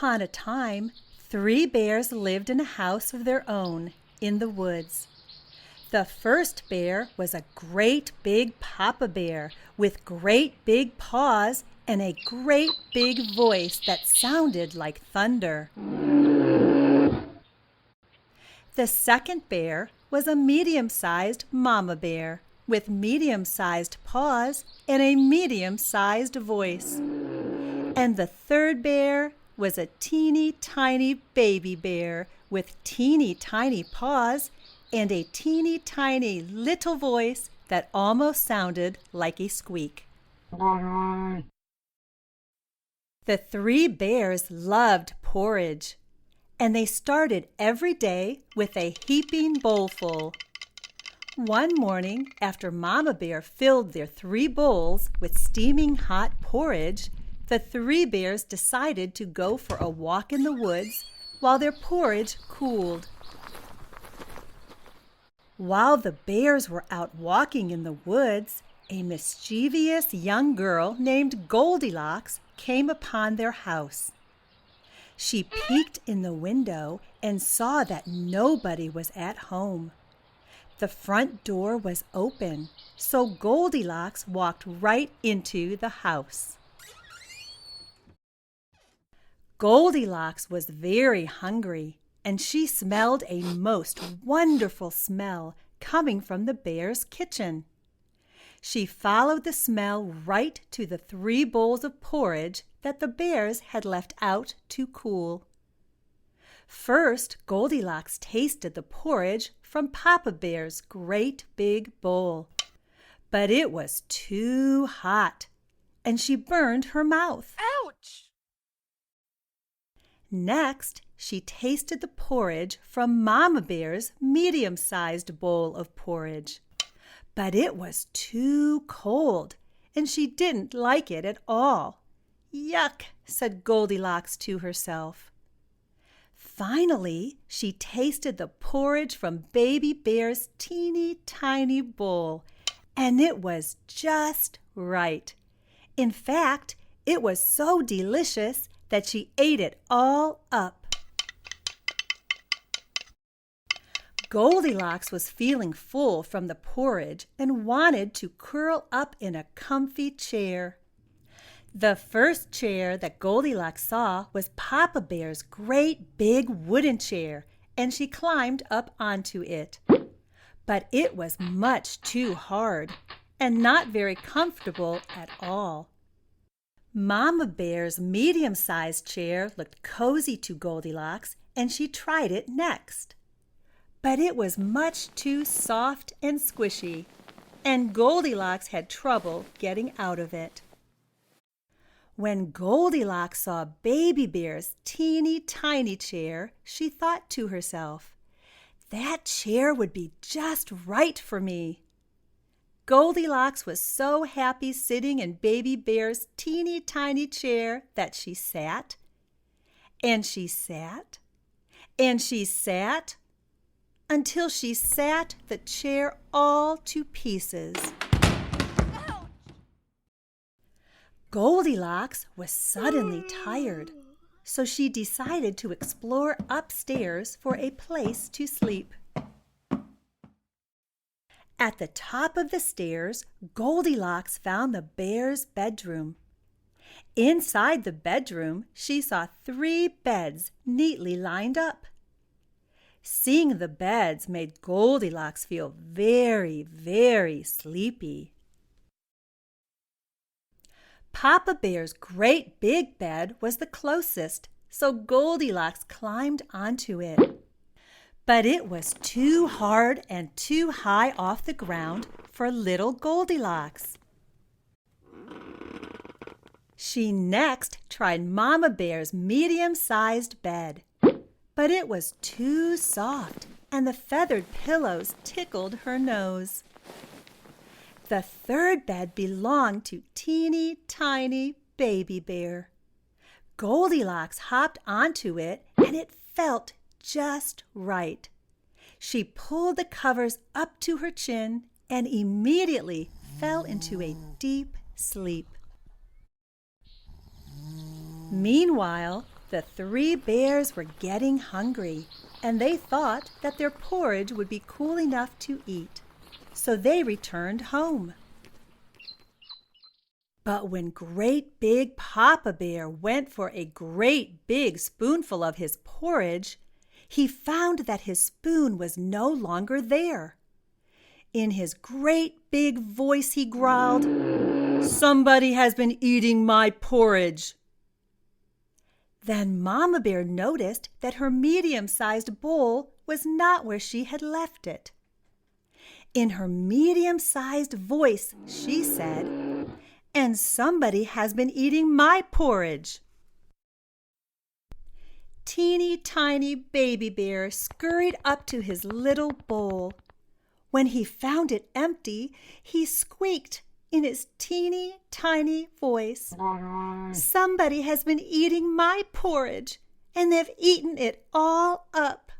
upon a time, 3 bears lived in a house of their own in the woods. The first bear was a great big papa bear with great big paws and a great big voice that sounded like thunder. The second bear was a medium-sized mama bear with medium-sized paws and a medium-sized voice. And the third bear was a teeny tiny baby bear with teeny tiny paws and a teeny tiny little voice that almost sounded like a squeak. The 3 bears loved porridge, and they started every day with a heaping bowlful. One morning, after Mama Bear filled their 3 bowls with steaming hot porridge, the 3 bears decided to go for a walk in the woods while their porridge cooled. While the bears were out walking in the woods, a mischievous young girl named Goldilocks came upon their house. She peeked in the window and saw that nobody was at home. The front door was open, so Goldilocks walked right into the house. Goldilocks was very hungry, and she smelled a most wonderful smell coming from the bears' kitchen. She followed the smell right to the 3 bowls of porridge that the bears had left out to cool. First, Goldilocks tasted the porridge from Papa Bear's great big bowl, but it was too hot, and she burned her mouth. Ouch! Next, she tasted the porridge from Mama Bear's medium-sized bowl of porridge, but it was too cold, and she didn't like it at all. Yuck, said Goldilocks to herself. Finally, she tasted the porridge from Baby Bear's teeny tiny bowl, and it was just right. In fact, it was so delicious that she ate it all up. Goldilocks was feeling full from the porridge and wanted to curl up in a comfy chair. The first chair that Goldilocks saw was Papa Bear's great big wooden chair, and she climbed up onto it. But it was much too hard and not very comfortable at all. Mama Bear's medium-sized chair looked cozy to Goldilocks, and she tried it next. But it was much too soft and squishy, and Goldilocks had trouble getting out of it. When Goldilocks saw Baby Bear's teeny tiny chair, she thought to herself, "That chair would be just right for me." Goldilocks was so happy sitting in Baby Bear's teeny tiny chair that she sat, and she sat, and she sat, until she sat the chair all to pieces. Ouch! Goldilocks was suddenly tired, so she decided to explore upstairs for a place to sleep. At the top of the stairs, Goldilocks found the bear's bedroom. Inside the bedroom, she saw 3 beds neatly lined up. Seeing the beds made Goldilocks feel very, very sleepy. Papa Bear's great big bed was the closest, so Goldilocks climbed onto it. But it was too hard and too high off the ground for little Goldilocks. She next tried Mama Bear's medium-sized bed, but it was too soft, and the feathered pillows tickled her nose. The third bed belonged to teeny tiny Baby Bear. Goldilocks hopped onto it, and it felt just right. She pulled the covers up to her chin and immediately fell into a deep sleep. Meanwhile, The 3 bears were getting hungry, and they thought that their porridge would be cool enough to eat, so they returned home. But when Great Big Papa Bear went for a great big spoonful of his porridge, he found that his spoon was no longer there. In his great big voice he growled, "Somebody has been eating my porridge." Then Mama Bear noticed that her medium-sized bowl was not where she had left it. In her medium-sized voice, she said, "And somebody has been eating my porridge." Teeny tiny baby bear scurried up to his little bowl. When he found it empty, he squeaked in his teeny tiny voice, "Somebody has been eating my porridge, and they've eaten it all up."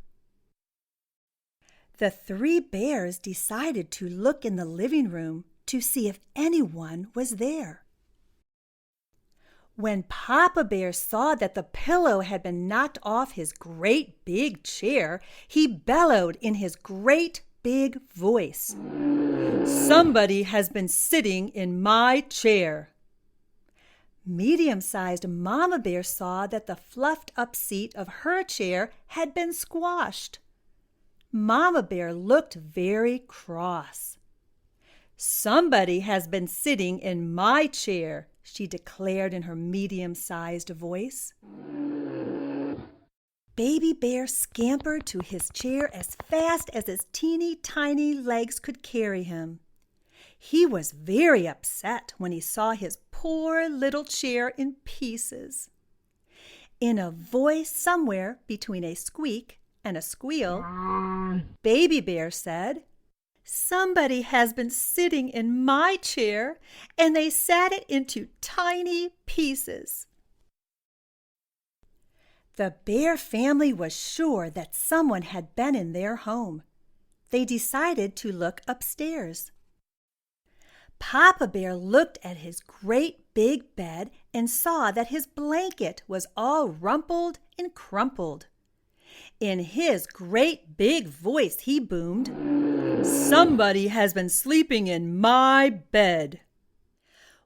The 3 bears decided to look in the living room to see if anyone was there. When Papa Bear saw that the pillow had been knocked off his great big chair, he bellowed in his great big voice, "Somebody has been sitting in my chair." Medium-sized Mama Bear saw that the fluffed up seat of her chair had been squashed. Mama Bear looked very cross. "Somebody has been sitting in my chair," she declared in her medium-sized voice. Baby Bear scampered to his chair as fast as his teeny tiny legs could carry him. He was very upset when he saw his poor little chair in pieces. In a voice somewhere between a squeak and a squeal, Baby Bear said, "Somebody has been sitting in my chair, and they sat it into tiny pieces." The bear family was sure that someone had been in their home. They decided to look upstairs. Papa Bear looked at his great big bed and saw that his blanket was all rumpled and crumpled. In his great big voice he boomed, "Somebody has been sleeping in my bed."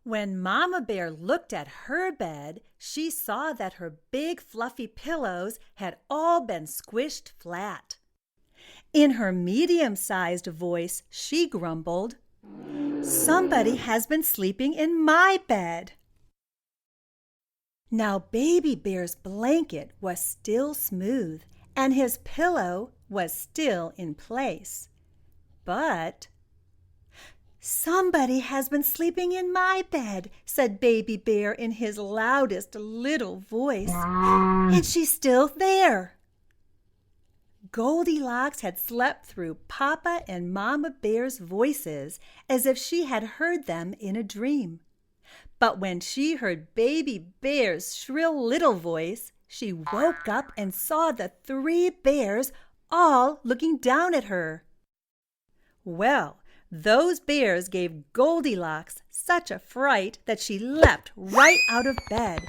When Mama Bear looked at her bed, she saw that her big fluffy pillows had all been squished flat. In her medium-sized voice, she grumbled, "Somebody has been sleeping in my bed." Now Baby Bear's blanket was still smooth, and his pillow was still in place. But "Somebody has been sleeping in my bed," said Baby Bear in his loudest little voice, "and she's still there." Goldilocks had slept through Papa and Mama Bear's voices as if she had heard them in a dream. But when she heard Baby Bear's shrill little voice, she woke up and saw the 3 bears all looking down at her. Well, those bears gave Goldilocks such a fright that she leapt right out of bed.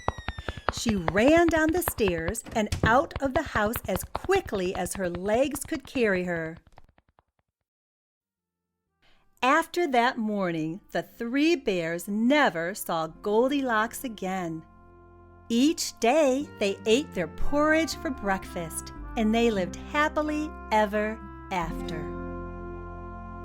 She ran down the stairs and out of the house as quickly as her legs could carry her. After that morning, the 3 bears never saw Goldilocks again. Each day they ate their porridge for breakfast, and they lived happily ever after.